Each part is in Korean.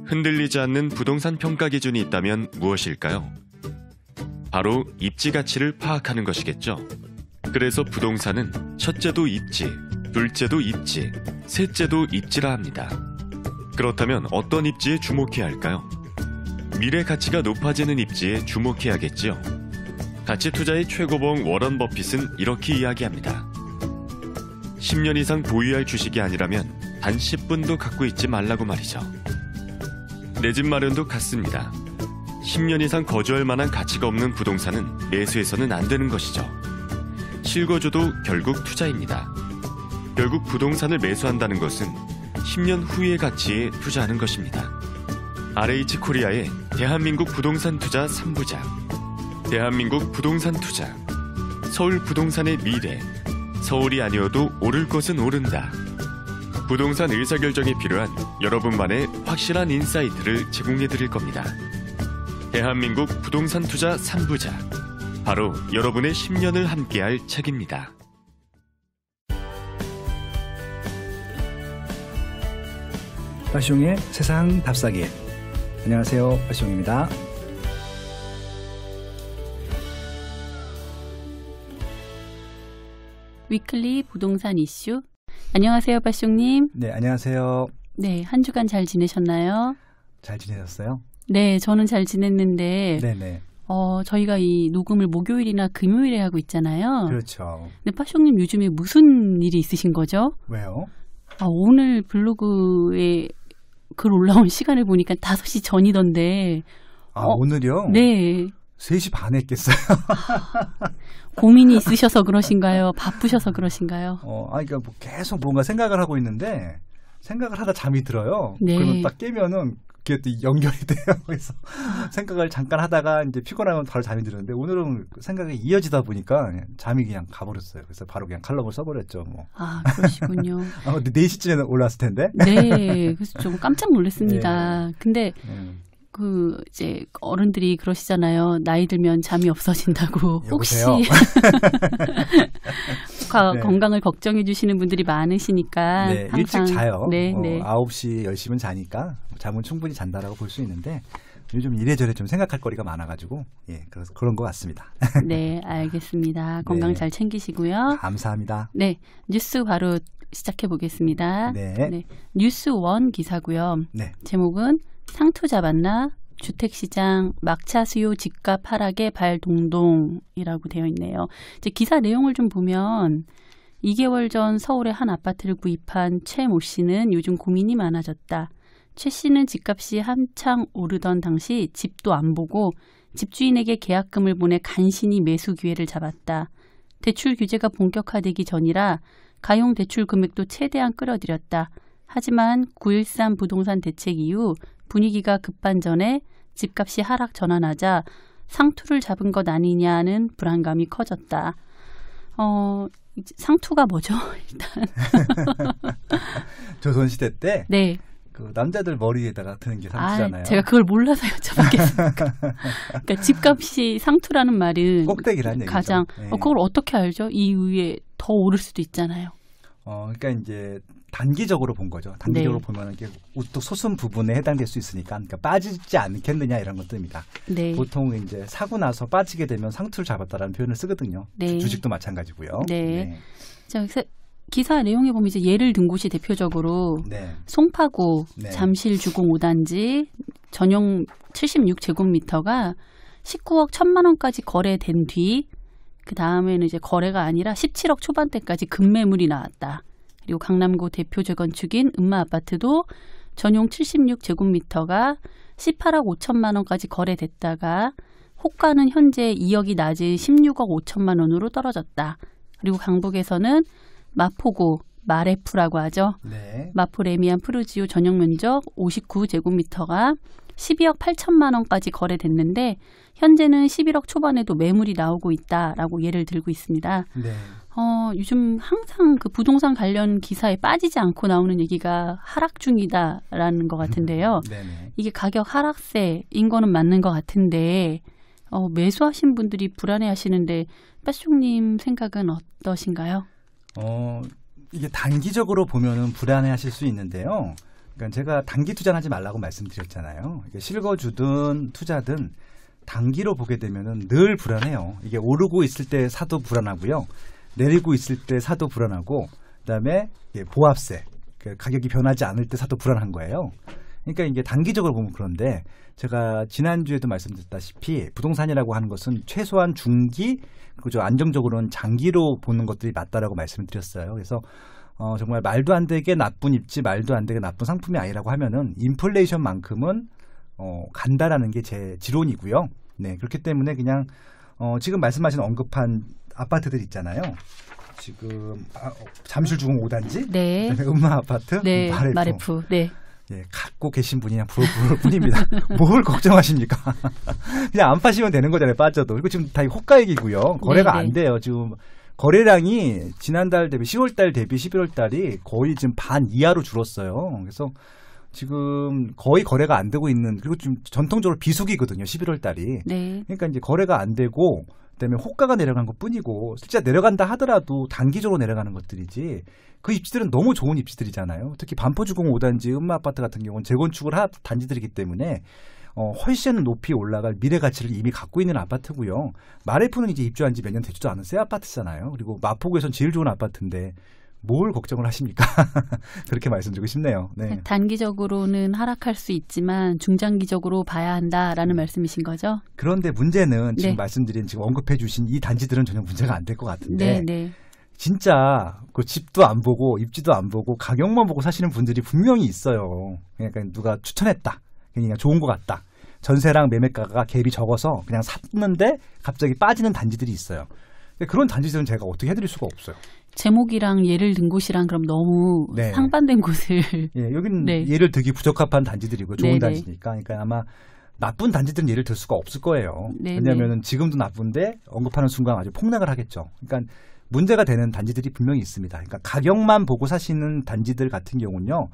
흔들리지 않는 부동산 평가 기준이 있다면 무엇일까요? 바로 입지 가치를 파악하는 것이겠죠. 그래서 부동산은 첫째도 입지, 둘째도 입지, 셋째도 입지라 합니다. 그렇다면 어떤 입지에 주목해야 할까요? 미래 가치가 높아지는 입지에 주목해야겠지요. 가치 투자의 최고봉 워런 버핏은 이렇게 이야기합니다. 10년 이상 보유할 주식이 아니라면 단 10분도 갖고 있지 말라고 말이죠. 내 집 마련도 같습니다. 10년 이상 거주할 만한 가치가 없는 부동산은 매수해서는 안 되는 것이죠. 실거주도 결국 투자입니다. 결국 부동산을 매수한다는 것은 10년 후의 가치에 투자하는 것입니다. RH 코리아의 대한민국 부동산 투자 3부작. 대한민국 부동산 투자. 서울 부동산의 미래. 서울이 아니어도 오를 것은 오른다. 부동산 의사결정에 필요한 여러분만의 확실한 인사이트를 제공해 드릴 겁니다. 대한민국 부동산 투자 3부작. 바로 여러분의 10년을 함께할 책입니다. 빠숑의 세상 답사기. 안녕하세요, 빠숑입니다. 위클리 부동산 이슈. 안녕하세요, 빠숑님. 네, 안녕하세요. 네, 한 주간 잘 지내셨나요? 잘 지내셨어요? 네, 저는 잘 지냈는데 네네. 저희가 이 녹음을 목요일이나 금요일에 하고 있잖아요. 그렇죠. 근데 빠숑님 요즘에 무슨 일이 있으신 거죠? 왜요? 오늘 블로그에 글 올라온 시간을 보니까 5시 전이던데. 오늘요? 네. 3시 반에 깼어요. 고민이 있으셔서 그러신가요? 바쁘셔서 그러신가요? 그러니까 뭐 계속 뭔가 생각을 하고 있는데 생각을 하다 잠이 들어요. 네. 그러면 딱 깨면은 그게 또 연결이 돼요. 그래서 생각을 잠깐 하다가 이제 피곤하면 바로 잠이 드는데 오늘은 생각이 이어지다 보니까 잠이 그냥 가버렸어요. 그래서 바로 그냥 칼럼을 써버렸죠. 뭐. 그러시군요. 근데 4시쯤에 올랐을 텐데. 네, 그래서 좀 깜짝 놀랐습니다. 네. 근데 이제 어른들이 그러시잖아요. 나이 들면 잠이 없어진다고. 혹시 네. 건강을 걱정해 주시는 분들이 많으시니까 네, 항상 일찍 자요. 네. 9시, 10시면 자니까 잠은 충분히 잔다라고 볼 수 있는데 요즘 이래저래 좀 생각할 거리가 많아가지고 그래서 그런 것 같습니다. 네, 알겠습니다. 건강 잘 챙기시고요. 감사합니다. 네, 뉴스 바로 시작해 보겠습니다. 네. 뉴스 원 기사고요. 네. 제목은 상투 잡았나? 주택시장 막차 수요 집값 하락에 발동동이라고 되어 있네요. 이제 기사 내용을 좀 보면 2개월 전 서울의 한 아파트를 구입한 최 모 씨는 요즘 고민이 많아졌다. 최 씨는 집값이 한창 오르던 당시 집도 안 보고 집주인에게 계약금을 보내 간신히 매수 기회를 잡았다. 대출 규제가 본격화되기 전이라 가용 대출 금액도 최대한 끌어들였다. 하지만 9.13 부동산 대책 이후 분위기가 급반전에 집값이 하락 전환하자 상투를 잡은 것 아니냐는 불안감이 커졌다. 상투가 뭐죠? 일단 조선시대 때 네. 그 남자들 머리에다가 드는 게 상투잖아요. 제가 그걸 몰라서 여쭤봤겠습니까? 그러니까 집값이 상투라는 말은 꼭대기라는 얘기죠. 가장 네. 그걸 어떻게 알죠? 이 위에 더 오를 수도 있잖아요. 그러니까 이제 단기적으로 본 거죠. 단기적으로 보면 이게 우뚝 솟은 부분에 해당될 수 있으니까, 그러니까 빠지지 않겠느냐 이런 것들입니다. 네. 보통 이제 사고 나서 빠지게 되면 상투를 잡았다라는 표현을 쓰거든요. 네. 주식도 마찬가지고요. 네. 자, 기사 내용에 보면 이제 예를 든 곳이 대표적으로 네. 송파구 네. 잠실 주공 5단지 전용 76제곱미터가 19억 1천만 원까지 거래된 뒤 그 다음에는 이제 거래가 아니라 17억 초반대까지 급매물이 나왔다. 그리고 강남구 대표 재건축인 음마아파트도 전용 76제곱미터가 18억 5천만 원까지 거래됐다가 호가는 현재 2억이 낮은 16억 5천만 원으로 떨어졌다. 그리고 강북에서는 마포구 마레프라고 하죠. 네. 마포 레미안 푸르지오 전용 면적 59제곱미터가 12억 8천만 원까지 거래됐는데 현재는 11억 초반에도 매물이 나오고 있다라고 예를 들고 있습니다. 네. 요즘 항상 그 부동산 관련 기사에 빠지지 않고 나오는 얘기가 하락 중이다라는 것 같은데요. 네네. 이게 가격 하락세인 거는 맞는 것 같은데 매수하신 분들이 불안해하시는데 빠숑님 생각은 어떠신가요? 이게 단기적으로 보면은 불안해하실 수 있는데요. 그러니까 제가 단기 투자는 하지 말라고 말씀드렸잖아요. 이게 실거주든 투자든 단기로 보게 되면은 늘 불안해요. 이게 오르고 있을 때 사도 불안하고요. 내리고 있을 때 사도 불안하고 그다음에 보합세, 가격이 변하지 않을 때 사도 불안한 거예요. 그러니까 이게 단기적으로 보면 그런데 제가 지난주에도 말씀드렸다시피 부동산이라고 하는 것은 최소한 중기 그리고 좀 안정적으로는 장기로 보는 것들이 맞다라고 말씀을 드렸어요. 그래서 정말 말도 안 되게 나쁜 입지, 말도 안 되게 나쁜 상품이 아니라고 하면은 인플레이션만큼은 간다라는 게 제 지론이고요. 네, 그렇기 때문에 그냥 지금 말씀하신 언급한 아파트들 있잖아요. 지금 잠실주공 5단지, 네. 그다음에 음마 아파트, 네. 마레프. 마레프. 네. 예, 갖고 계신 분이 그냥 부러울 뿐입니다. 뭘 걱정하십니까? 그냥 안 파시면 되는 거잖아요, 빠져도. 그리고 지금 다 호가 얘기고요. 거래가 네네. 안 돼요. 지금 거래량이 지난달 대비 10월달 대비 11월달이 거의 지금 반 이하로 줄었어요. 그래서 지금 거의 거래가 안 되고 있는, 그리고 지금 전통적으로 비수기거든요, 11월달이. 네. 그러니까 이제 거래가 안 되고 그다음에 호가가 내려간 것 뿐이고 실제 내려간다 하더라도 단기적으로 내려가는 것들이지 그 입지들은 너무 좋은 입지들이잖아요. 특히 반포주공 5단지 음마 아파트 같은 경우는 재건축을 한 단지들이기 때문에 훨씬 높이 올라갈 미래 가치를 이미 갖고 있는 아파트고요. 마레프는 이제 입주한 지 몇 년 되지도 않은 새 아파트잖아요. 그리고 마포구에선 제일 좋은 아파트인데 뭘 걱정을 하십니까? 그렇게 말씀드리고 싶네요. 네. 단기적으로는 하락할 수 있지만 중장기적으로 봐야 한다라는 말씀이신 거죠? 그런데 문제는 지금 네. 말씀드린 지금 언급해 주신 이 단지들은 전혀 문제가 안 될 것 같은데 네, 네. 진짜 그 집도 안 보고 입지도 안 보고 가격만 보고 사시는 분들이 분명히 있어요. 그러니까 누가 추천했다. 그냥 좋은 것 같다. 전세랑 매매가가 갭이 적어서 그냥 샀는데 갑자기 빠지는 단지들이 있어요. 근데 그런 단지들은 제가 어떻게 해드릴 수가 없어요. 제목이랑 예를 든 곳이랑 그럼 너무 네. 상반된 곳을 예, 여기는 네. 예를 들기 부적합한 단지들이고 좋은 네네. 단지니까. 그러니까 아마 나쁜 단지들은 예를 들 수가 없을 거예요. 네네. 왜냐하면 지금도 나쁜데 언급하는 순간 아주 폭락을 하겠죠. 그러니까 문제가 되는 단지들이 분명히 있습니다. 그러니까 가격만 보고 사시는 단지들 같은 경우는요.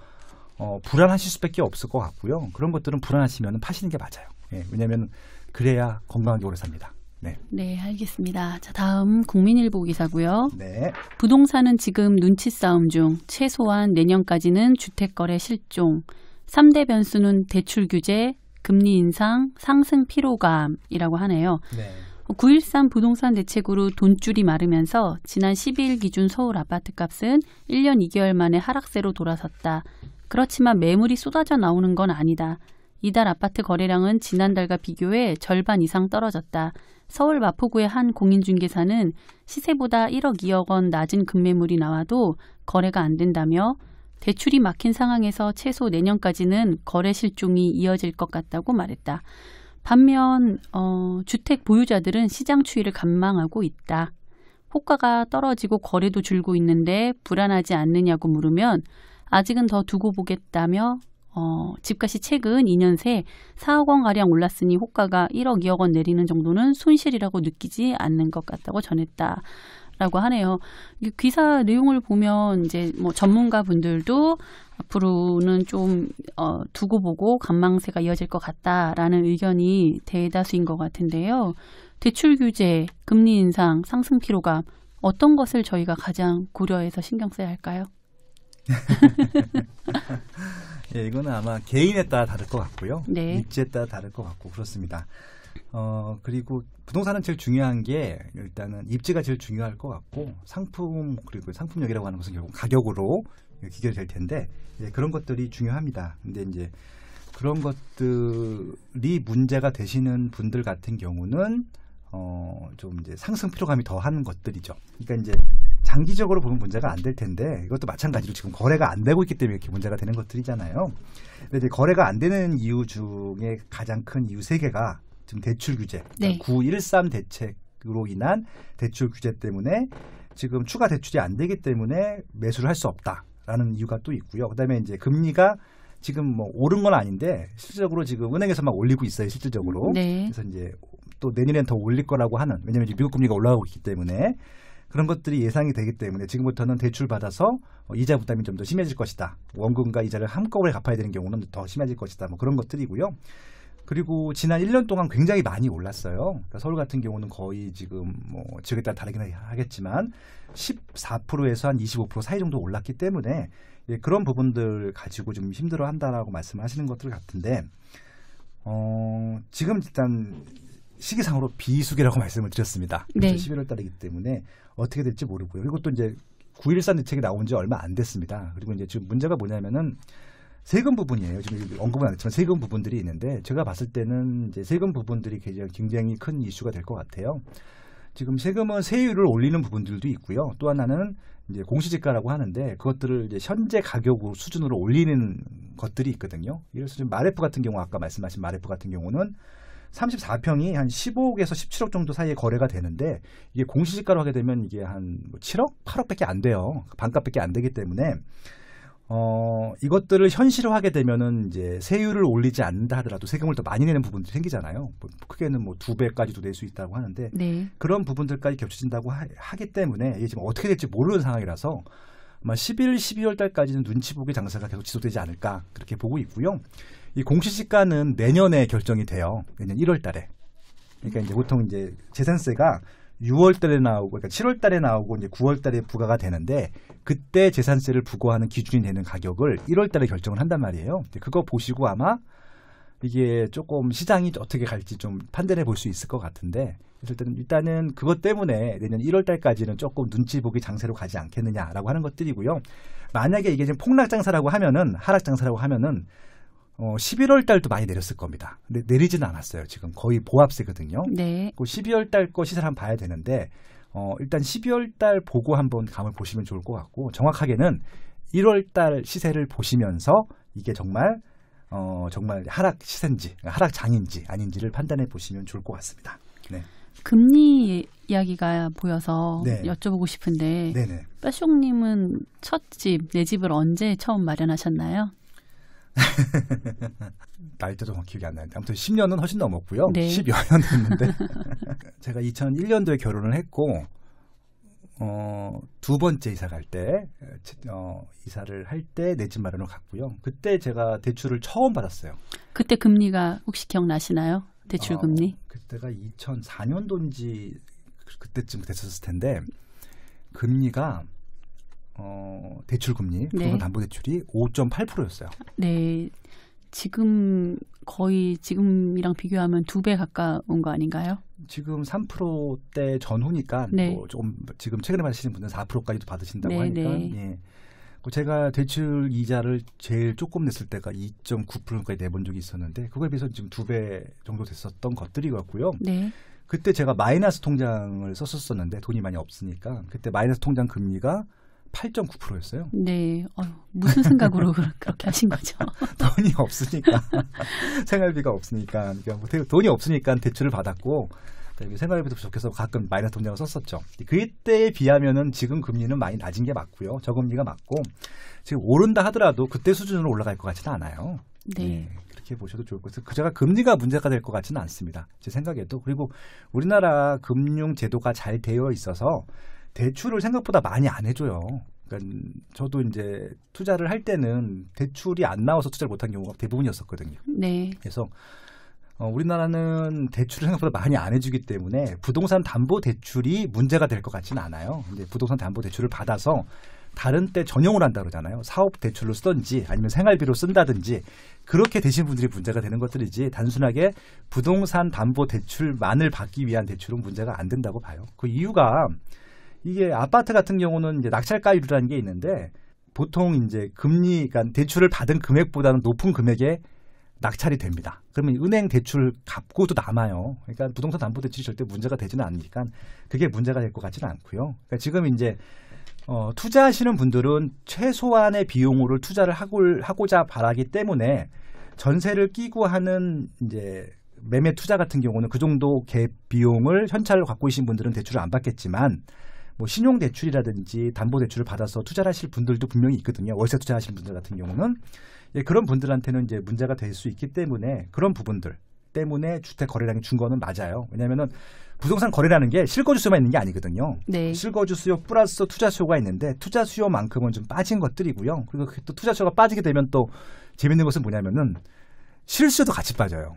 불안하실 수밖에 없을 것 같고요. 그런 것들은 불안하시면 파시는 게 맞아요. 예, 왜냐하면 그래야 건강하게 오래 삽니다. 네. 네, 알겠습니다. 자, 다음 국민일보 기사고요. 네. 부동산은 지금 눈치 싸움 중 최소한 내년까지는 주택거래 실종. 3대 변수는 대출 규제, 금리 인상, 상승 피로감이라고 하네요. 네. 9.13 부동산 대책으로 돈줄이 마르면서 지난 12일 기준 서울 아파트값은 1년 2개월 만에 하락세로 돌아섰다. 그렇지만 매물이 쏟아져 나오는 건 아니다. 이달 아파트 거래량은 지난달과 비교해 절반 이상 떨어졌다. 서울 마포구의 한 공인중개사는 시세보다 1억 2억 원 낮은 급매물이 나와도 거래가 안 된다며 대출이 막힌 상황에서 최소 내년까지는 거래 실종이 이어질 것 같다고 말했다. 반면 주택 보유자들은 시장 추이를 관망하고 있다. 호가가 떨어지고 거래도 줄고 있는데 불안하지 않느냐고 물으면 아직은 더 두고 보겠다며 집값이 최근 2년 새 4억 원가량 올랐으니 호가가 1억 2억 원 내리는 정도는 손실이라고 느끼지 않는 것 같다고 전했다라고 하네요. 이 기사 내용을 보면 이제 뭐 전문가 분들도 앞으로는 좀 두고 보고 관망세가 이어질 것 같다라는 의견이 대다수인 것 같은데요. 대출 규제, 금리 인상, 상승 피로감 어떤 것을 저희가 가장 고려해서 신경 써야 할까요? 예, 이거는 아마 개인에 따라 다를 것 같고요. 네. 입지에 따라 다를 것 같고 그렇습니다. 그리고 부동산은 제일 중요한 게 일단은 입지가 제일 중요할 것 같고 상품 그리고 상품력이라고 하는 것은 결국 가격으로 기결될 텐데 그런 것들이 중요합니다. 근데 이제 그런 것들이 문제가 되시는 분들 같은 경우는 좀 이제 상승 피로감이 더한 것들이죠. 그러니까 이제 장기적으로 보면 문제가 안 될 텐데 이것도 마찬가지로 지금 거래가 안 되고 있기 때문에 이렇게 문제가 되는 것들이잖아요. 근데 이제 거래가 안 되는 이유 중에 가장 큰 이유 3개가 지금 대출 규제, 네. 9.13 대책으로 인한 대출 규제 때문에 지금 추가 대출이 안 되기 때문에 매수를 할 수 없다라는 이유가 또 있고요. 그다음에 이제 금리가 지금 뭐 오른 건 아닌데 실질적으로 지금 은행에서 막 올리고 있어요. 실질적으로. 네. 그래서 이제 또 내년엔 더 올릴 거라고 하는 왜냐하면 미국 금리가 올라가고 있기 때문에 그런 것들이 예상이 되기 때문에 지금부터는 대출 받아서 이자 부담이 좀 더 심해질 것이다. 원금과 이자를 한꺼번에 갚아야 되는 경우는 더 심해질 것이다. 뭐 그런 것들이고요. 그리고 지난 1년 동안 굉장히 많이 올랐어요. 그러니까 서울 같은 경우는 거의 지금 뭐 지역에 따라 다르긴 하겠지만 14%에서 한 25% 사이 정도 올랐기 때문에 예, 그런 부분들 가지고 좀 힘들어한다라고 말씀하시는 것들 같은데 지금 일단 시기상으로 비수기라고 말씀을 드렸습니다. 네. 11월 달이기 때문에 어떻게 될지 모르고요. 그리고 또 이제 9.13 대책이 나온 지 얼마 안 됐습니다. 그리고 이제 지금 문제가 뭐냐면은 세금 부분이에요. 지금 언급은 안 했지만 세금 부분들이 있는데 제가 봤을 때는 이제 세금 부분들이 굉장히 큰 이슈가 될 것 같아요. 지금 세금은 세율을 올리는 부분들도 있고요. 또 하나는 이제 공시지가라고 하는데 그것들을 이제 현재 가격으로 수준으로 올리는 것들이 있거든요. 예를 들어서 지금 마레프 같은 경우 아까 말씀하신 마레프 같은 경우는 34평이 한 15억에서 17억 정도 사이에 거래가 되는데 이게 공시지가로 하게 되면 이게 한 7억, 8억밖에 안 돼요. 반값밖에 안 되기 때문에 이것들을 현실화하게 되면은 이제 세율을 올리지 않는다 하더라도 세금을 더 많이 내는 부분들이 생기잖아요. 뭐 크게는 뭐 2배까지도 낼 수 있다고 하는데 네. 그런 부분들까지 겹쳐진다고 하기 때문에 이게 지금 어떻게 될지 모르는 상황이라서 아마 11, 12월 달까지는 눈치 보기 장사가 계속 지속되지 않을까 그렇게 보고 있고요. 이 공시지가는 내년에 결정이 돼요. 내년 1월 달에. 그러니까 이제 보통 이제 재산세가 6월 달에 나오고 그러니까 7월 달에 나오고 이제 9월 달에 부과가 되는데 그때 재산세를 부과하는 기준이 되는 가격을 1월 달에 결정을 한단 말이에요. 그거 보시고 아마 이게 조금 시장이 어떻게 갈지 좀 판단해 볼 수 있을 것 같은데 일단은 그것 때문에 내년 1월 달까지는 조금 눈치 보기 장세로 가지 않겠느냐라고 하는 것들이고요. 만약에 이게 지금 폭락 장사라고 하면은 하락 장사라고 하면은 11월 달도 많이 내렸을 겁니다. 근데 내리지는 않았어요. 지금 거의 보합세거든요. 네. 12월 달 거 시세를 한번 봐야 되는데 일단 12월 달 보고 한번 감을 보시면 좋을 것 같고 정확하게는 1월 달 시세를 보시면서 이게 정말 하락 시세인지 하락 장인지 아닌지를 판단해 보시면 좋을 것 같습니다. 네. 금리 이야기가 보여서 네. 여쭤보고 싶은데 네네. 빠숑님은 첫 집, 내 집을 언제 처음 마련하셨나요? 나이도 정확히 기억이 안 나는데 아무튼 10년은 훨씬 넘었고요. 네. 10여 년 됐는데 제가 2001년도에 결혼을 했고 두 번째 이사 갈 때 이사를 할 때 내 집 마련을 갔고요. 그때 제가 대출을 처음 받았어요. 그때 금리가 혹시 기억나시나요? 대출 금리? 그때가 2004년도인지 그때쯤 됐었을 텐데 금리가 대출 금리, 부동산 담보 대출이 5.8%였어요. 네. 지금 거의 지금이랑 비교하면 2배 가까운 거 아닌가요? 지금 3%대 전후니까 네. 뭐 조금 지금 최근에 받으시는 분들은 4%까지도 받으신다고 네, 하니까 네. 예. 제가 대출 이자를 제일 조금 냈을 때가 2.9%까지 내본 적이 있었는데 그거에 비해서 지금 2배 정도 됐었던 것들이었고요. 네. 그때 제가 마이너스 통장을 썼었는데 돈이 많이 없으니까 그때 마이너스 통장 금리가 8.9%였어요. 네. 무슨 생각으로 그렇게 하신 거죠? 돈이 없으니까 생활비가 없으니까 그러니까 뭐 돈이 없으니까 대출을 받았고 생활비도 부족해서 가끔 마이너스 통장을 썼었죠. 그때에 비하면은 지금 금리는 많이 낮은 게 맞고요. 저금리가 맞고 지금 오른다 하더라도 그때 수준으로 올라갈 것 같지는 않아요. 네. 그렇게 보셔도 좋을 것 같아요. 제가 금리가 문제가 될 것 같지는 않습니다. 제 생각에도. 그리고 우리나라 금융 제도가 잘 되어 있어서 대출을 생각보다 많이 안 해줘요. 그러니까 저도 이제 투자를 할 때는 대출이 안 나와서 투자를 못한 경우가 대부분이었었거든요. 네. 그래서 우리나라는 대출을 생각보다 많이 안 해주기 때문에 부동산 담보 대출이 문제가 될 것 같지는 않아요. 근데 부동산 담보 대출을 받아서 다른 때 전용을 한다 그러잖아요. 사업 대출로 쓰든지 아니면 생활비로 쓴다든지 그렇게 되신 분들이 문제가 되는 것들이지 단순하게 부동산 담보 대출만을 받기 위한 대출은 문제가 안 된다고 봐요. 그 이유가 이게 아파트 같은 경우는 이제 낙찰가율이라는 게 있는데 보통 이제 그러니까 대출을 받은 금액보다는 높은 금액에 낙찰이 됩니다. 그러면 은행 대출 갚고도 남아요. 그러니까 부동산 담보 대출이 절대 문제가 되지는 않으니까 그게 문제가 될 것 같지는 않고요. 그러니까 지금 이제 투자하시는 분들은 최소한의 비용으로 투자를 하고자 바라기 때문에 전세를 끼고 하는 이제 매매 투자 같은 경우는 그 정도 갭 비용을 현찰을 갖고 계신 분들은 대출을 안 받겠지만 뭐 신용 대출이라든지 담보 대출을 받아서 투자를 하실 분들도 분명히 있거든요. 월세 투자하시는 분들 같은 경우는 그런 분들한테는 이제 문제가 될 수 있기 때문에 그런 부분들 때문에 주택 거래량이 준 거는 맞아요. 왜냐하면은 부동산 거래라는 게 실거주 수요만 있는 게 아니거든요. 네. 실거주 수요 플러스 투자 수요가 있는데 투자 수요만큼은 좀 빠진 것들이고요. 그리고 또 투자 수요가 빠지게 되면 또 재밌는 것은 뭐냐면은 실수요도 같이 빠져요.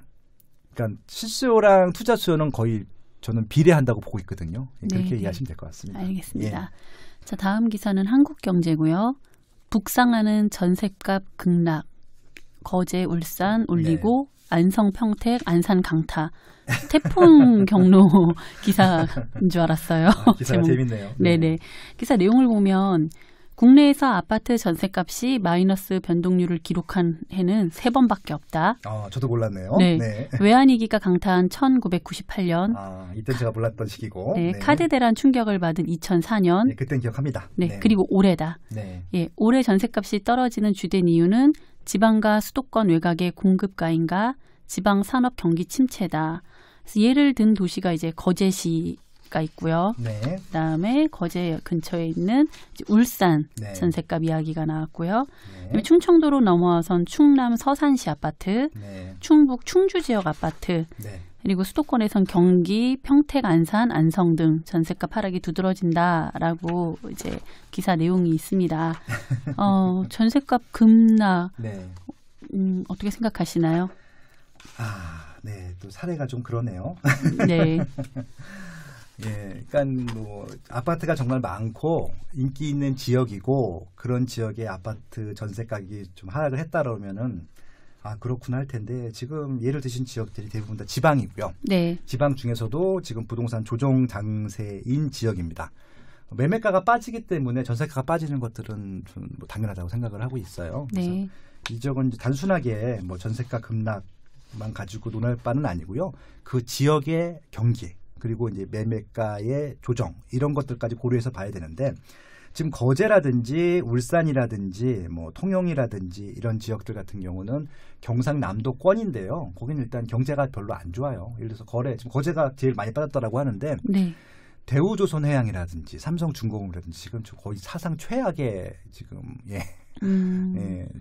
그러니까 실수요랑 투자 수요는 거의 저는 비례한다고 보고 있거든요. 그렇게 네, 이해하시면 될 것 같습니다. 알겠습니다. 자, 다음 기사는 한국경제고요. 북상하는 전셋값 급락. 거제, 울산 올리고 안성, 평택, 안산 강타. 태풍 경로 기사인 줄 알았어요. 기사가 재밌네요. 네네. 기사 내용을 보면 국내에서 아파트 전셋값이 마이너스 변동률을 기록한 해는 3번밖에 없다. 저도 몰랐네요. 네. 외환위기가 강타한 1998년. 이때 제가 몰랐던 시기고. 네. 카드 대란 충격을 받은 2004년. 네, 그때는 기억합니다. 네. 그리고 올해다. 네. 예, 올해 전셋값이 떨어지는 주된 이유는 지방과 수도권 외곽의 공급 가인가 지방 산업 경기 침체다. 그래서 예를 든 도시가 이제 거제시가 있고요. 네. 그다음에 거제 근처에 있는 이제 울산 네. 전셋값 이야기가 나왔고요. 네. 그다음에 충청도로 넘어와선 충남 서산시 아파트, 네. 충북 충주 지역 아파트, 네. 그리고 수도권에선 경기, 평택, 안산, 안성 등 전셋값 하락이 두드러진다라고 이제 기사 내용이 있습니다. 전셋값 급락 네. 어떻게 생각하시나요? 네. 또 사례가 좀 그러네요. 네. 예, 그러니까 뭐 아파트가 정말 많고 인기 있는 지역이고 그런 지역의 아파트 전세 가격이 좀 하락을 했다 그러면은 그렇구나 할 텐데 지금 예를 드신 지역들이 대부분 다 지방이고요. 네. 지방 중에서도 지금 부동산 조정 장세인 지역입니다. 매매가가 빠지기 때문에 전세가가 빠지는 것들은 좀 뭐 당연하다고 생각을 하고 있어요. 그래서 네. 이 지역은 이제 단순하게 뭐 전세가 급락만 가지고 논할 바는 아니고요. 그 지역의 경기 그리고 이제 매매가의 조정 이런 것들까지 고려해서 봐야 되는데 지금 거제라든지 울산이라든지 뭐 통영이라든지 이런 지역들 같은 경우는 경상남도권인데요. 거기는 일단 경제가 별로 안 좋아요. 예를 들어서 지금 거제가 제일 많이 빠졌다라고 하는데 네. 대우조선해양이라든지 삼성중공업이라든지 지금 거의 사상 최악의 지금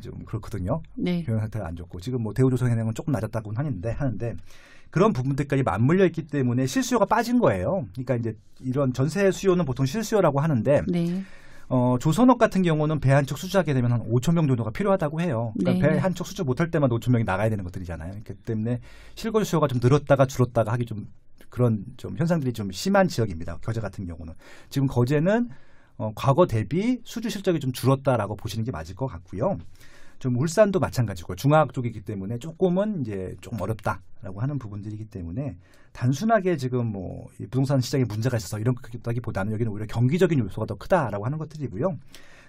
좀 그렇거든요. 네. 경영 상태가 안 좋고 지금 뭐 대우조선해양은 조금 낮았다고는 하는데 그런 부분들까지 맞물려 있기 때문에 실수요가 빠진 거예요. 그러니까 이제 이런 전세 수요는 보통 실수요라고 하는데 네. 조선업 같은 경우는 배 한 척 수주하게 되면 한 5천 명 정도가 필요하다고 해요. 그러니까 네. 배 한 척 수주 못할 때마다 5천 명이 나가야 되는 것들이잖아요. 그렇기 때문에 실거주 수요가 좀 늘었다가 줄었다가 하기 좀 그런 좀 현상들이 좀 심한 지역입니다. 거제 같은 경우는 지금 거제는 과거 대비 수주 실적이 좀 줄었다라고 보시는 게 맞을 것 같고요. 좀 울산도 마찬가지고 중앙 쪽이기 때문에 조금은 이제 조금 어렵다라고 하는 부분들이기 때문에 단순하게 지금 뭐 이 부동산 시장에 문제가 있어서 이런 것보다는 여기는 오히려 경기적인 요소가 더 크다라고 하는 것들이고요.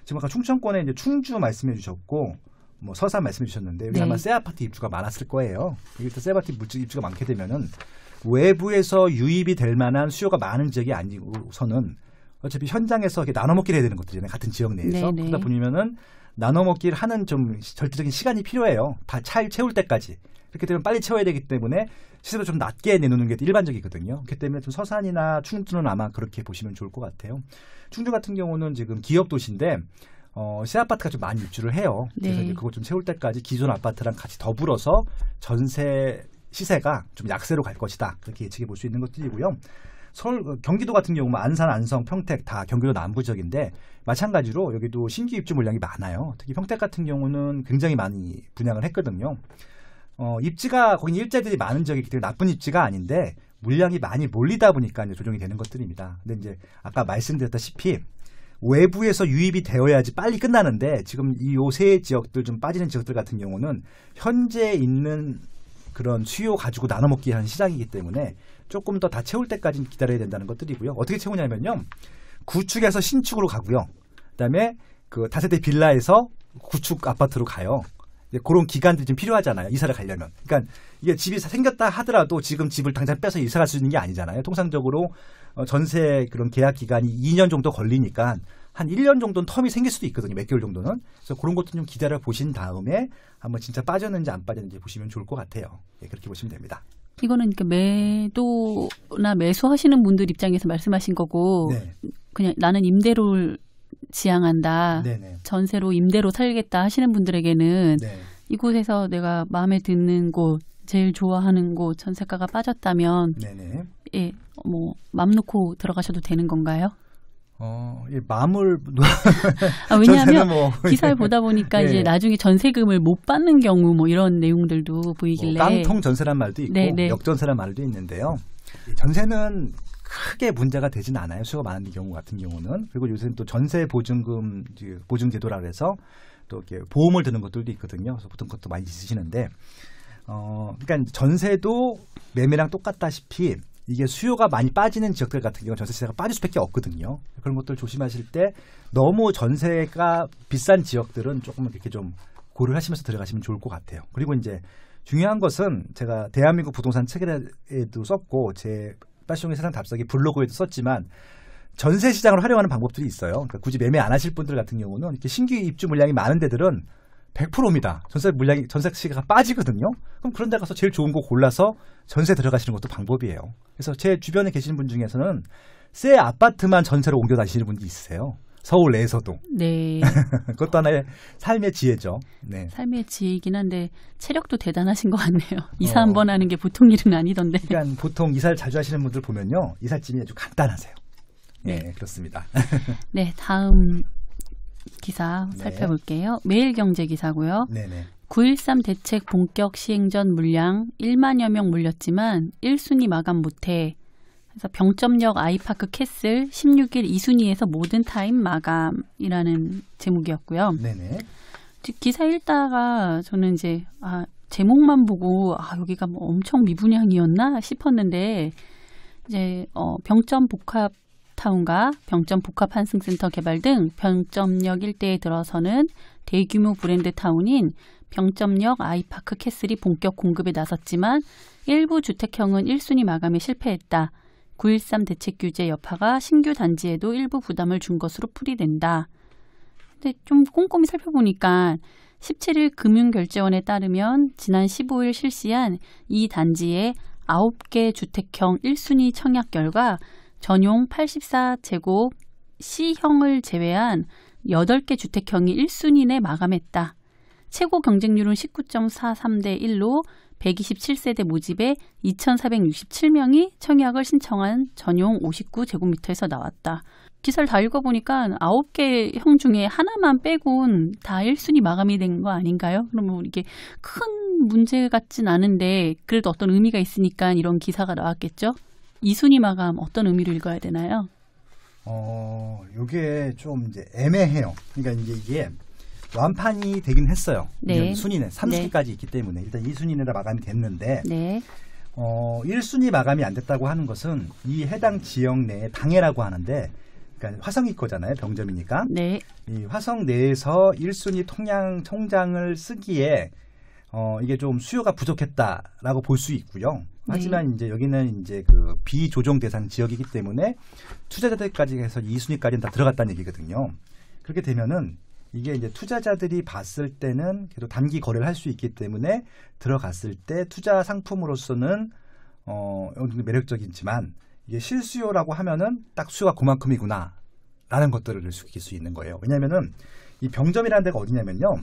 지금 아까 충청권에 이제 충주 말씀해 주셨고 뭐 서산 말씀해 주셨는데 여기 네. 아마 새 아파트 입주가 많았을 거예요. 여기 또 새 아파트 입주가 많게 되면은 외부에서 유입이 될 만한 수요가 많은 지역이 아니고서는 어차피 현장에서 이렇게 나눠 먹기를 해야 되는 것들이잖아요. 같은 지역 내에서. 네네. 그러다 보면은 나눠 먹기를 하는 좀 절대적인 시간이 필요해요. 다 채울 때까지. 그렇기 때문에 빨리 채워야 되기 때문에 시세도 좀 낮게 내놓는 게 일반적이거든요. 그렇기 때문에 좀 서산이나 충주는 아마 그렇게 보시면 좋을 것 같아요. 충주 같은 경우는 지금 기업 도시인데 새 아파트가 좀 많이 입주를 해요. 그래서 네. 이제 그거 좀 채울 때까지 기존 아파트랑 같이 더불어서 전세 시세가 좀 약세로 갈 것이다. 그렇게 예측해 볼 수 있는 것들이고요. 경기도 같은 경우 안산, 안성, 평택 다 경기도 남부 지역인데 마찬가지로 여기도 신규 입주 물량이 많아요. 특히 평택 같은 경우는 굉장히 많이 분양을 했거든요. 입지가 거기 일자들이 많은 지역이기 때문에 나쁜 입지가 아닌데 물량이 많이 몰리다 보니까 이제 조정이 되는 것들입니다. 근데 이제 아까 말씀드렸다시피 외부에서 유입이 되어야지 빨리 끝나는데 지금 이 요 세 지역들 좀 빠지는 지역들 같은 경우는 현재 있는 그런 수요 가지고 나눠먹기 하는 시장이기 때문에 조금 더 다 채울 때까지 기다려야 된다는 것들이고요. 어떻게 채우냐면요. 구축에서 신축으로 가고요. 그다음에 그 다세대 빌라에서 구축 아파트로 가요. 그런 기간들이 좀 필요하잖아요. 이사를 가려면. 그러니까 이게 집이 생겼다 하더라도 지금 집을 당장 빼서 이사 갈 수 있는 게 아니잖아요. 통상적으로 전세 그런 계약 기간이 2년 정도 걸리니까 한 1년 정도는 텀이 생길 수도 있거든요. 몇 개월 정도는. 그래서 그런 것도 좀 기다려 보신 다음에 한번 진짜 빠졌는지 안 빠졌는지 보시면 좋을 것 같아요. 예, 그렇게 보시면 됩니다. 이거는 매도나 매수하시는 분들 입장에서 말씀하신 거고 네. 그냥 나는 임대료를 지향한다. 네네. 전세로 임대로 살겠다 하시는 분들에게는 네. 이곳에서 내가 마음에 드는 곳, 제일 좋아하는 곳, 전세가가 빠졌다면 네네. 예, 뭐 맘 놓고 들어가셔도 되는 건가요? 이 마물 왜냐하면 뭐, 기사를 보다 보니까 네. 이제 나중에 전세금을 못 받는 경우 뭐 이런 내용들도 보이길래 깡통 전세란 말도 있고 네. 역전세란 말도 있는데요. 이 전세는 크게 문제가 되진 않아요. 수요가 많은 경우 같은 경우는. 그리고 요새는 또 전세 보증금 보증제도라 그래서 또 이렇게 보험을 드는 것들도 있거든요. 그래서 보통 그것도 많이 있으시는데, 그러니까 전세도 매매랑 똑같다시피 이게 수요가 많이 빠지는 지역들 같은 경우는 전세 시세가 빠질 수밖에 없거든요. 그런 것들 조심하실 때 너무 전세가 비싼 지역들은 조금 이렇게 좀 고려를 하시면서 들어가시면 좋을 것 같아요. 그리고 이제 중요한 것은 제가 대한민국 부동산 책에도 썼고 제 빠숑의 세상 답석이 블로그에도 썼지만 전세 시장을 활용하는 방법들이 있어요. 그러니까 굳이 매매 안 하실 분들 같은 경우는 이렇게 신규 입주 물량이 많은 데들은 100%입니다. 전세 시세가 빠지거든요. 그럼 그런 데 가서 제일 좋은 거 골라서 전세 들어가시는 것도 방법이에요. 그래서 제 주변에 계시는 분 중에서는 새 아파트만 전세로 옮겨 다니시는 분도 있으세요. 서울 내에서도. 네. 그것도 하나의 삶의 지혜죠. 네. 삶의 지혜이긴 한데 체력도 대단하신 것 같네요. 이사 한 번 하는 게 보통 일은 아니던데. 그러니까 보통 이사를 자주 하시는 분들 보면요. 이삿짐이 아주 간단하세요. 네, 네. 그렇습니다. 네, 다음 기사 네. 살펴볼게요. 매일경제 기사고요. 네네. 9.13 대책 본격 시행 전 물량 1만여 명 몰렸지만 1순위 마감 못해. 그래서 병점역 아이파크 캐슬 16일 2순위에서 모든 타임 마감이라는 제목이었고요. 네네. 기사 읽다가 저는 이제 제목만 보고 여기가 뭐 엄청 미분양이었나 싶었는데 이제 병점 복합 타운과 병점 복합 환승센터 개발 등 병점역 일대에 들어서는 대규모 브랜드 타운인 병점역 아이파크 캐슬이 본격 공급에 나섰지만 일부 주택형은 1순위 마감에 실패했다. 9.13 대책 규제 여파가 신규 단지에도 일부 부담을 준 것으로 풀이된다. 근데 좀 꼼꼼히 살펴보니까 17일 금융결제원에 따르면 지난 15일 실시한 이 단지의 9개 주택형 1순위 청약 결과 전용 84제곱 C형을 제외한 8개 주택형이 1순위 내 마감했다. 최고 경쟁률은 19.43대 1로 127세대 모집에 2,467명이 청약을 신청한 전용 59제곱미터에서 나왔다. 기사를 다 읽어보니까 9개 형 중에 하나만 빼곤 다 1순위 마감이 된 거 아닌가요? 그러면 이게 큰 문제 같진 않은데 그래도 어떤 의미가 있으니까 이런 기사가 나왔겠죠? 2순위 마감 어떤 의미로 읽어야 되나요? 이게 좀 이제 애매해요. 그러니까 이제 이게 완판이 되긴 했어요. 네. 순위는 30기까지 있기 때문에 일단 2순위는 마감이 됐는데 네. 1순위 마감이 안 됐다고 하는 것은 이 해당 지역 내에 당해라고 하는데 그러니까 화성이 거잖아요. 병점이니까. 네. 이 화성 내에서 1순위 통장을 쓰기에 이게 좀 수요가 부족했다라고 볼 수 있고요. 하지만 이제 여기는 이제 그 비조정 대상 지역이기 때문에 투자자들까지 해서 2순위까지는 다 들어갔다는 얘기거든요. 그렇게 되면은 이게 이제 투자자들이 봤을 때는 계속 단기 거래를 할 수 있기 때문에 들어갔을 때 투자 상품으로서는 어느 정도 매력적이지만 이게 실수요라고 하면은 딱 수요가 그만큼이구나라는 것들을 느낄 수 있는 거예요. 왜냐면은 이 병점이라는 데가 어디냐면요.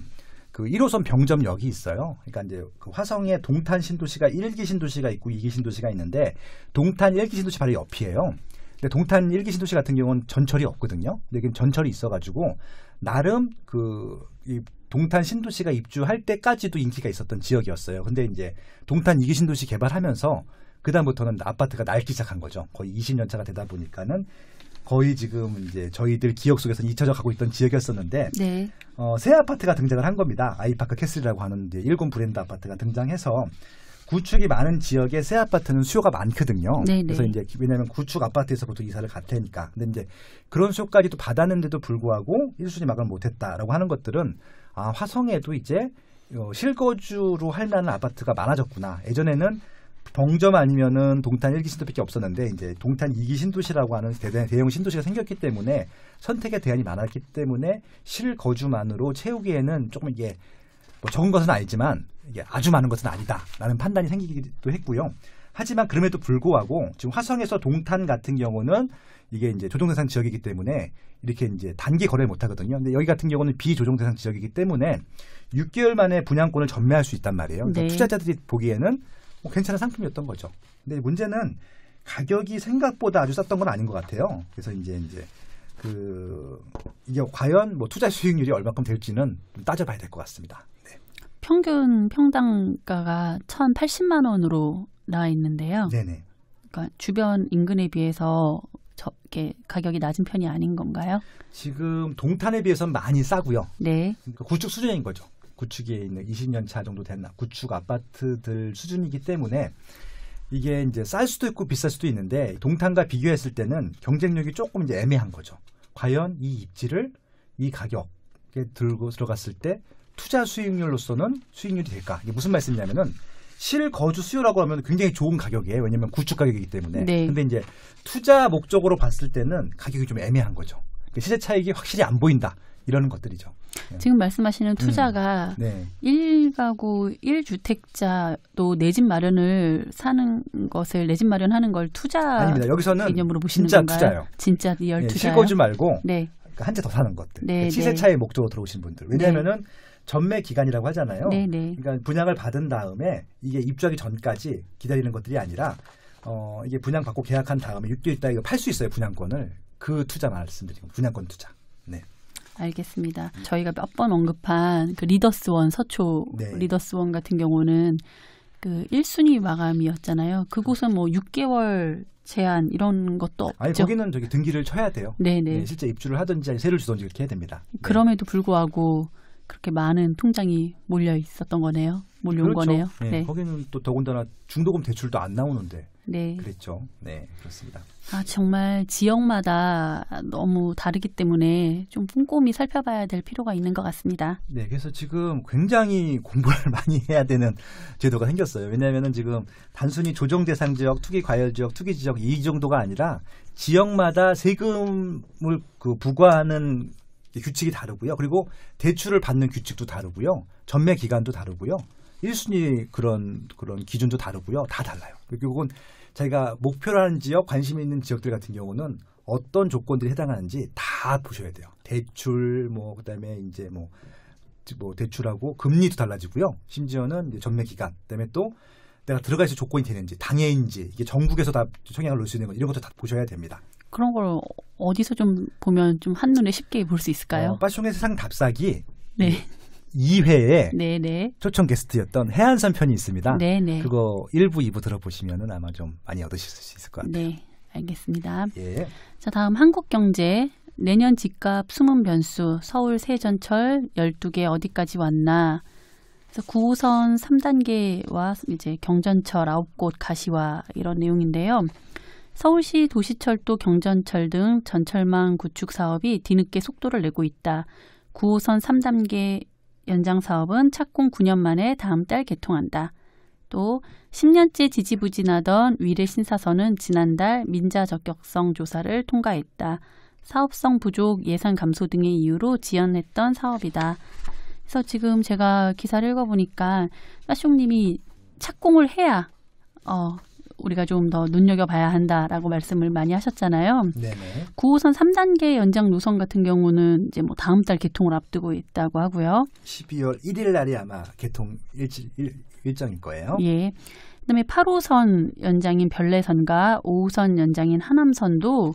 그 1호선 병점역이 있어요. 그러니까 이제 그 화성에 동탄 신도시가 1기 신도시가 있고 2기 신도시가 있는데 동탄 1기 신도시 바로 옆이에요. 근데 동탄 1기 신도시 같은 경우는 전철이 없거든요. 근데 여기는 전철이 있어가지고 나름 이 동탄 신도시가 입주할 때까지도 인기가 있었던 지역이었어요. 근데 이제 동탄 2기 신도시 개발하면서 그다음부터는 아파트가 낡기 시작한 거죠. 거의 20년 차가 되다 보니까는 거의 지금 이제 저희들 기억 속에서는 잊혀져 가고 있던 지역이었었는데 네. 새 아파트가 등장을 한 겁니다. 아이파크 캐슬이라고 하는 이제 일본 브랜드 아파트가 등장해서 구축이 많은 지역에 새 아파트는 수요가 많거든요. 네네. 그래서 이제 왜냐하면 구축 아파트에서 보통 이사를 갈 테니까. 근데 이제 그런 수요까지도 받았는데도 불구하고 1순위 마감을 못했다라고 하는 것들은 화성에도 이제 실거주로 할 만한 아파트가 많아졌구나. 예전에는 병점 아니면은 동탄 1기 신도밖에 없었는데 이제 동탄 2기 신도시라고 하는 대형 신도시가 생겼기 때문에 선택의 대안이 많았기 때문에 실거주만으로 채우기에는 조금 이게 뭐 적은 것은 아니지만 이게 아주 많은 것은 아니다라는 판단이 생기기도 했고요. 하지만 그럼에도 불구하고 지금 화성에서 동탄 같은 경우는 이게 이제 조정대상 지역이기 때문에 이렇게 이제 단기 거래를 못 하거든요. 근데 여기 같은 경우는 비조정대상 지역이기 때문에 6개월 만에 분양권을 전매할 수 있단 말이에요. 그러니까 네. 투자자들이 보기에는 괜찮은 상품이었던 거죠. 근데 문제는 가격이 생각보다 아주 쌌던 건 아닌 것 같아요. 그래서 이제 이게 과연 뭐 투자 수익률이 얼마큼 될지는 좀 따져봐야 될 것 같습니다. 네. 평균 평당가가 1,080만 원으로 나와 있는데요. 네네. 그러니까 주변 인근에 비해서 이렇게 가격이 낮은 편이 아닌 건가요? 지금 동탄에 비해서는 많이 싸고요. 네. 그러니까 구축 수준인 거죠. 구축에 있는 20년 차 정도 된 구축 아파트들 수준이기 때문에 이게 이제 쌀 수도 있고 비쌀 수도 있는데 동탄과 비교했을 때는 경쟁력이 조금 이제 애매한 거죠. 과연 이 입지를 이 가격에 들고 들어갔을 때 투자 수익률로서는 수익률이 될까? 이게 무슨 말씀이냐면은 실거주 수요라고 하면 굉장히 좋은 가격이에요. 왜냐하면 구축 가격이기 때문에. 네. 근데 이제 투자 목적으로 봤을 때는 가격이 좀 애매한 거죠. 시세 차익이 확실히 안 보인다. 이러는 것들이죠. 지금 말씀하시는 투자가 네. 1가구 1주택자도 내 집 마련을 사는 것을 내 집 마련하는 걸 투자 아닙니다. 여기서는 개념으로 보시는 진짜 건가요? 투자예요. 진짜 리얼 네, 투자요? 실거주 말고 네. 한 채 더 사는 것들. 네, 시세 네. 차익 목적으로 들어오신 분들. 왜냐하면은 전매 기간이라고 하잖아요. 네, 네. 그러니까 분양을 받은 다음에 이게 입주하기 전까지 기다리는 것들이 아니라 이게 분양받고 계약한 다음에 6개월 있다 이거 팔 수 있어요. 분양권을. 그 투자 말씀드리고 분양권 투자. 네. 알겠습니다. 저희가 몇 번 언급한 그 리더스원 서초 네. 리더스원 같은 경우는 그 1순위 마감이었잖아요. 그곳은 뭐 6개월 제한 이런 것도 없죠. 아니 거기는 저기 등기를 쳐야 돼요. 네네. 네, 실제 입주를 하든지 아니 세를 주든지 그렇게 해야 됩니다. 네. 그럼에도 불구하고 그렇게 많은 통장이 몰려 있었던 거네요. 몰려온 그렇죠. 거네요. 네. 네. 거기는 또 더군다나 중도금 대출도 안 나오는데 네. 그랬죠. 네, 그렇습니다. 아, 정말 지역마다 너무 다르기 때문에 좀 꼼꼼히 살펴봐야 될 필요가 있는 것 같습니다. 네, 그래서 지금 굉장히 공부를 많이 해야 되는 제도가 생겼어요. 왜냐하면 지금 단순히 조정 대상 지역, 투기 과열 지역, 투기 지역 이 정도가 아니라 지역마다 세금을 부과하는 규칙이 다르고요. 그리고 대출을 받는 규칙도 다르고요. 전매 기간도 다르고요. 1순위 그런 기준도 다르고요. 다 달라요. 결국은 자기가 목표로 하는 지역, 관심 있는 지역들 같은 경우는 어떤 조건들이 해당하는지 다 보셔야 돼요. 대출, 그다음에 이제 대출하고 금리도 달라지고요. 심지어는 이제 전매 기간, 그다음에 또 내가 들어갈 수 조건이 되는지, 당해인지, 이게 전국에서 다 청약을 넣을 수 있는 거 이런 것도 다 보셔야 됩니다. 그런 걸 어디서 좀 보면 좀 한눈에 쉽게 볼 수 있을까요? 빠숑의 세상 답사기 네. 2회에 네네. 초청 게스트였던 해안선 편이 있습니다. 네네. 그거 1부, 2부 들어보시면 아마 좀 많이 얻으실 수 있을 것 같아요. 네, 알겠습니다. 예. 자, 다음 한국경제. 내년 집값 숨은 변수, 서울 세전철 12개 어디까지 왔나. 그래서 9호선 3단계와 이제 경전철 9곳 가시화 이런 내용인데요. 서울시 도시철도 경전철 등 전철망 구축 사업이 뒤늦게 속도를 내고 있다. 9호선 3단계 연장 사업은 착공 9년 만에 다음 달 개통한다. 또 10년째 지지부진하던 위례 신사선은 지난달 민자 적격성 조사를 통과했다. 사업성 부족, 예산 감소 등의 이유로 지연했던 사업이다. 그래서 지금 제가 기사를 읽어보니까 빠숑님이 착공을 해야 우리가 좀 더 눈여겨봐야 한다라고 말씀을 많이 하셨잖아요. 네네. 9호선 3단계 연장 노선 같은 경우는 이제 다음 달 개통을 앞두고 있다고 하고요. 12월 1일 날이 아마 개통 일정일 거예요. 예. 그다음에 8호선 연장인 별내선과 5호선 연장인 하남선도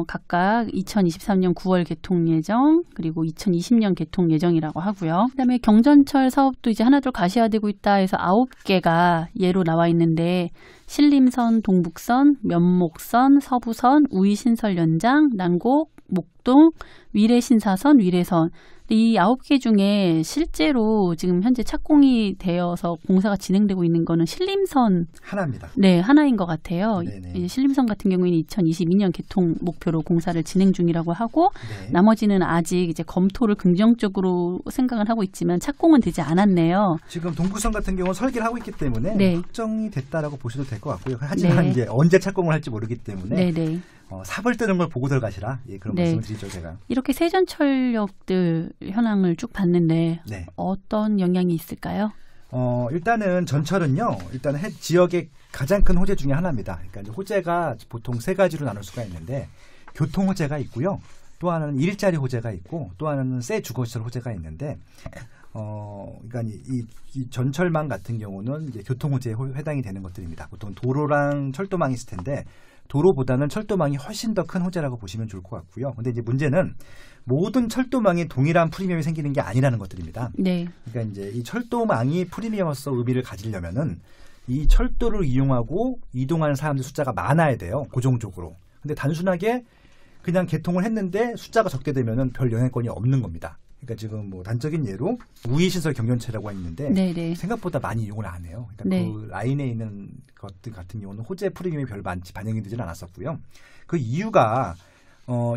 각각 2023년 9월 개통 예정, 그리고 2020년 개통 예정이라고 하고요. 그다음에 경전철 사업도 이제 하나둘 가시화되고 있다 해서 9개가 예로 나와 있는데 신림선, 동북선, 면목선, 서부선, 우이신설 연장, 난곡, 목동, 위례신사선, 위례선. 이 9개 중에 실제로 지금 현재 착공이 되어서 공사가 진행되고 있는 거는 신림선 하나입니다. 네, 하나인 것 같아요. 네네. 이제 신림선 같은 경우에는 2022년 개통 목표로 공사를 진행 중이라고 하고 네. 나머지는 아직 이제 검토를 긍정적으로 생각을 하고 있지만 착공은 되지 않았네요. 지금 동부선 같은 경우는 설계를 하고 있기 때문에 네. 확정이 됐다라고 보셔도 될 것 같고요. 하지만 네. 이제 언제 착공을 할지 모르기 때문에 네, 네. 삽을 뜨는 걸 보고 들어가시라. 예, 그런 네. 말씀을 드리죠, 제가. 이렇게 세전철역들 현황을 쭉 봤는데 네. 어떤 영향이 있을까요? 일단은 전철은요. 일단 지역의 가장 큰 호재 중에 하나입니다. 그러니까 이제 호재가 보통 세 가지로 나눌 수가 있는데 교통 호재가 있고요. 또 하나는 일자리 호재가 있고 또 하나는 새 주거시설 호재가 있는데 그러니까 이 전철망 같은 경우는 이제 교통호재에 해당이 되는 것들입니다. 보통 도로랑 철도망이 있을 텐데 도로보다는 철도망이 훨씬 더 큰 호재라고 보시면 좋을 것 같고요. 근데 이제 문제는 모든 철도망에 동일한 프리미엄이 생기는 게 아니라는 것들입니다. 네. 그러니까 이제 이 철도망이 프리미엄으로서 의미를 가지려면은 이 철도를 이용하고 이동하는 사람들 숫자가 많아야 돼요. 고정적으로. 근데 단순하게 그냥 개통을 했는데 숫자가 적게 되면은 별 영향권이 없는 겁니다. 그러니까 지금 뭐 단적인 예로 우이신설 경전철이라고 있는데 네네. 생각보다 많이 이용을 안 해요. 그러니까 네. 그 라인에 있는 것들 같은 경우는 호재 프리미엄이 별 많이 반영이 되지는 않았었고요. 그 이유가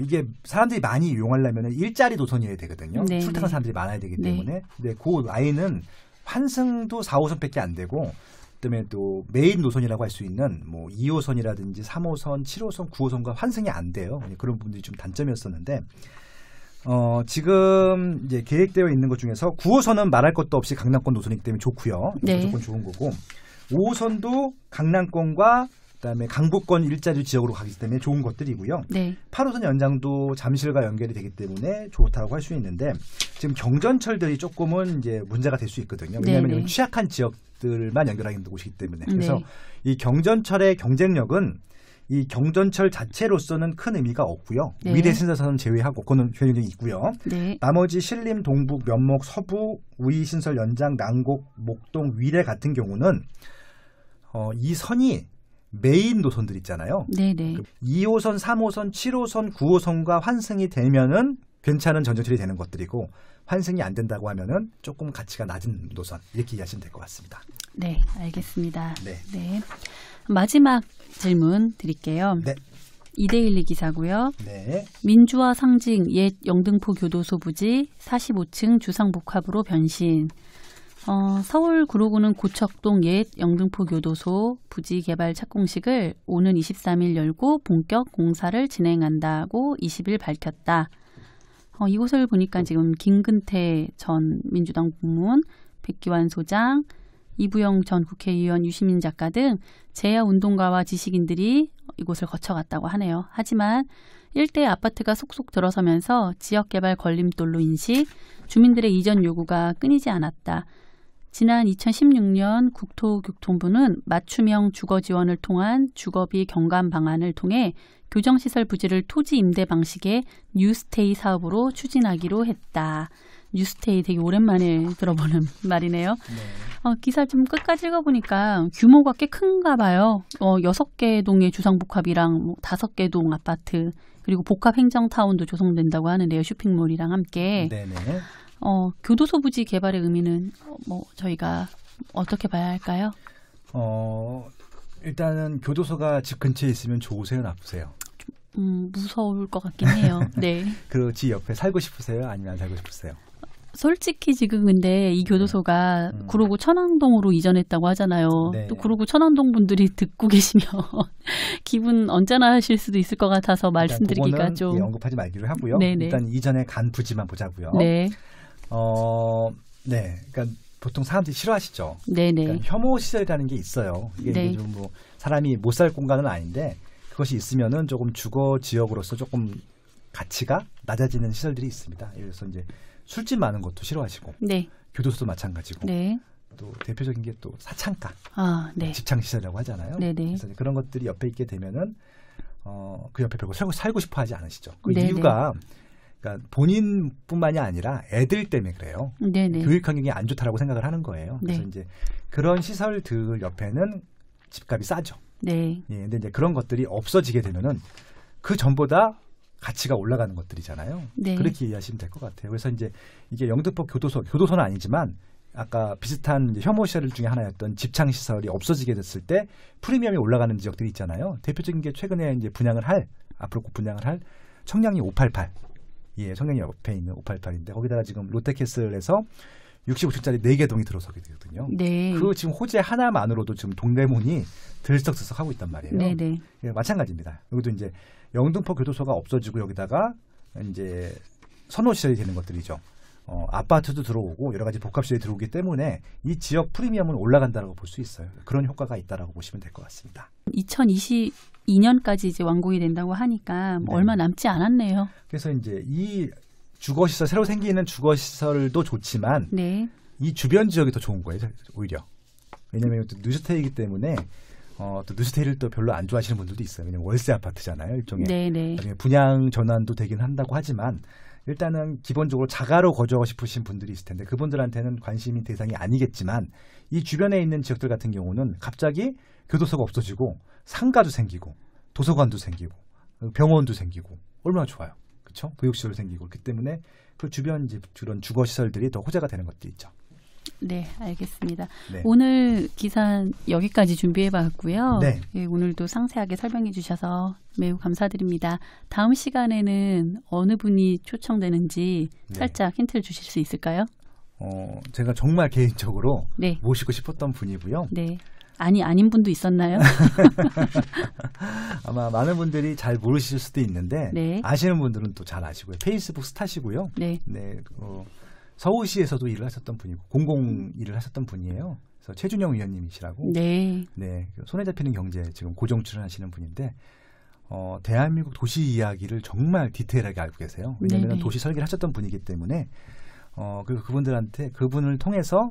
이게 사람들이 많이 이용하려면 일자리 노선이어야 되거든요. 네, 출퇴근 네. 사람들이 많아야 되기 네. 때문에. 근데 그 라인은 환승도 4호선밖에 안 되고 그다음에 또 메인 노선이라고 할 수 있는 뭐 2호선이라든지 3호선, 7호선, 9호선과 환승이 안 돼요. 그런 부분들이 좀 단점이었었는데 지금 이제 계획되어 있는 것 중에서 9호선은 말할 것도 없이 강남권 노선이기 때문에 좋고요. 네. 무조건 좋은 거고 5호선도 강남권과 그다음에 강북권 일자리 지역으로 가기 때문에 좋은 것들이고요. 네. 8호선 연장도 잠실과 연결이 되기 때문에 좋다고 할 수 있는데 지금 경전철들이 조금은 이제 문제가 될 수 있거든요. 왜냐하면 네네. 이건 취약한 지역들만 연결하는 곳이기 때문에. 그래서 네. 이 경전철의 경쟁력은 이 경전철 자체로서는 큰 의미가 없고요. 네. 위례 신설선은 제외하고 그거는 경쟁력이 있고요. 네. 나머지 신림, 동북, 면목, 서부, 우이 신설 연장, 난곡, 목동, 위례 같은 경우는 이 선이 메인 노선들 있잖아요. 네네. 2호선, 3호선, 7호선, 9호선과 환승이 되면은 괜찮은 전철이 되는 것들이고 환승이 안 된다고 하면은 조금 가치가 낮은 노선 이렇게 이해하시면 될 것 같습니다. 네, 알겠습니다. 네. 네. 마지막 질문 드릴게요. 네. 이데일리 기사고요. 네. 민주화 상징 옛 영등포 교도소 부지 45층 주상복합으로 변신. 서울 구로구는 고척동 옛 영등포 교도소 부지 개발 착공식을 오는 23일 열고 본격 공사를 진행한다고 20일 밝혔다. 이곳을 보니까 지금 김근태 전 민주당 고문, 백기환 소장, 이부영 전 국회의원, 유시민 작가 등 재야 운동가와 지식인들이 이곳을 거쳐갔다고 하네요. 하지만 일대 아파트가 속속 들어서면서 지역개발 걸림돌로 인식, 주민들의 이전 요구가 끊이지 않았다. 지난 2016년 국토교통부는 맞춤형 주거 지원을 통한 주거비 경감 방안을 통해 교정시설 부지를 토지 임대 방식의 뉴스테이 사업으로 추진하기로 했다. 뉴스테이 되게 오랜만에 들어보는 말이네요. 네. 기사 좀 끝까지 읽어보니까 규모가 꽤 큰가 봐요. 6개 동의 주상복합이랑 5개 동 아파트 그리고 복합행정타운도 조성된다고 하는데요. 쇼핑몰이랑 함께. 네네. 교도소 부지 개발의 의미는 저희가 어떻게 봐야 할까요? 일단은 교도소가 집 근처에 있으면 좋으세요, 나쁘세요? 무서울 것 같긴 해요. 네. 그 집 옆에 살고 싶으세요? 아니면 안 살고 싶으세요? 솔직히 지금 근데 이 교도소가 구로구 천왕동으로 이전했다고 하잖아요. 네. 또 구로구 천왕동 분들이 듣고 계시면 기분 언짢아하실 수도 있을 것 같아서 말씀드리기가 좀. 예, 언급하지 말기로 하고요. 네네. 일단 이전에 간 부지만 보자고요. 네. 네. 그러니까 보통 사람들이 싫어하시죠. 네네. 그러니까 혐오 시설이라는 게 있어요. 이게 네. 좀 뭐 사람이 못 살 공간은 아닌데 그것이 있으면은 조금 주거 지역으로서 조금 가치가 낮아지는 시설들이 있습니다. 그래서 이제 술집 많은 것도 싫어하시고, 네. 교도소도 마찬가지고, 네. 또 대표적인 게 또 사창가, 네. 직장 시설이라고 하잖아요. 네네. 그래서 그런 것들이 옆에 있게 되면은 그 옆에 별로 살고 싶어하지 않으시죠. 그 네네. 이유가 그러니까 본인뿐만이 아니라 애들 때문에 그래요. 네네. 교육 환경이 안 좋다라고 생각을 하는 거예요. 그래서 네. 이제 그런 시설들 옆에는 집값이 싸죠. 네. 예, 근데 이제 그런 것들이 없어지게 되면은 그 전보다 가치가 올라가는 것들이잖아요. 네. 그렇게 이해하시면 될 것 같아요. 그래서 이제 이게 영등포 교도소는 아니지만 아까 비슷한 이제 혐오 시설 중에 하나였던 집창 시설이 없어지게 됐을 때 프리미엄이 올라가는 지역들이 있잖아요. 대표적인 게 최근에 이제 앞으로 곧 분양을 할 청량리 588. 예, 청량리 옆에 있는 588인데 거기다가 지금 롯데캐슬에서 65층짜리 4개 동이 들어서게 되거든요. 네. 그 지금 호재 하나만으로도 지금 동대문이 들썩들썩하고 있단 말이에요. 네네. 예, 마찬가지입니다. 여기도 이제 영등포 교도소가 없어지고 여기다가 이제 선호 시설이 되는 것들이죠. 아파트도 들어오고 여러 가지 복합 시설이 들어오기 때문에 이 지역 프리미엄은 올라간다고 볼 수 있어요. 그런 효과가 있다라고 보시면 될 것 같습니다. 2022년까지 이제 완공이 된다고 하니까 네. 얼마 남지 않았네요. 그래서 이제 이 주거시설 새로 생기는 주거시설도 좋지만 네. 이 주변 지역이 더 좋은 거예요. 오히려. 왜냐하면 또 뉴스테이기 때문에 또 뉴스테이를 또 별로 안 좋아하시는 분들도 있어요. 왜냐하면 월세 아파트잖아요. 일종의. 네네. 나중에 분양 전환도 되긴 한다고 하지만 일단은 기본적으로 자가로 거주하고 싶으신 분들이 있을 텐데 그분들한테는 관심이 대상이 아니겠지만 이 주변에 있는 지역들 같은 경우는 갑자기 교도소가 없어지고 상가도 생기고 도서관도 생기고 병원도 생기고 얼마나 좋아요. 그렇죠? 보육시설 생기고 그렇기 때문에 그 주변 그런 주거시설들이 더 호재가 되는 것도 있죠. 네, 알겠습니다. 네. 오늘 기사 여기까지 준비해봤고요. 네. 예, 오늘도 상세하게 설명해 주셔서 매우 감사드립니다. 다음 시간에는 어느 분이 초청되는지 네. 살짝 힌트를 주실 수 있을까요? 제가 정말 개인적으로 네. 모시고 싶었던 분이고요. 네. 아닌 분도 있었나요? 아마 많은 분들이 잘 모르실 수도 있는데 네. 아시는 분들은 또 잘 아시고요. 페이스북 스타시고요. 네. 네, 서울시에서도 일을 하셨던 분이고 공공 일을 하셨던 분이에요. 그래서 최준영 위원님이시라고. 네. 네, 손에 잡히는 경제 지금 고정 출연하시는 분인데 대한민국 도시 이야기를 정말 디테일하게 알고 계세요. 왜냐하면 네네. 도시 설계를 하셨던 분이기 때문에 그리고 그분을 통해서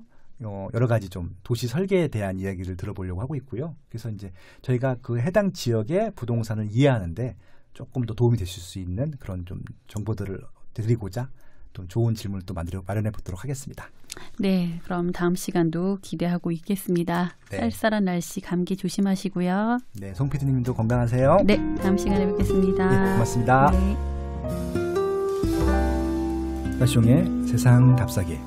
여러 가지 좀 도시 설계에 대한 이야기를 들어보려고 하고 있고요. 그래서 이제 저희가 그 해당 지역의 부동산을 이해하는데 조금 더 도움이 되실 수 있는 그런 좀 정보들을 드리고자 좀 좋은 질문을 또 마련해 보도록 하겠습니다. 네, 그럼 다음 시간도 기대하고 있겠습니다. 네. 쌀쌀한 날씨 감기 조심하시고요. 네, 송 PD님도 건강하세요. 네, 다음 시간에 뵙겠습니다. 네, 고맙습니다. 네. 나숑의 세상 답사기.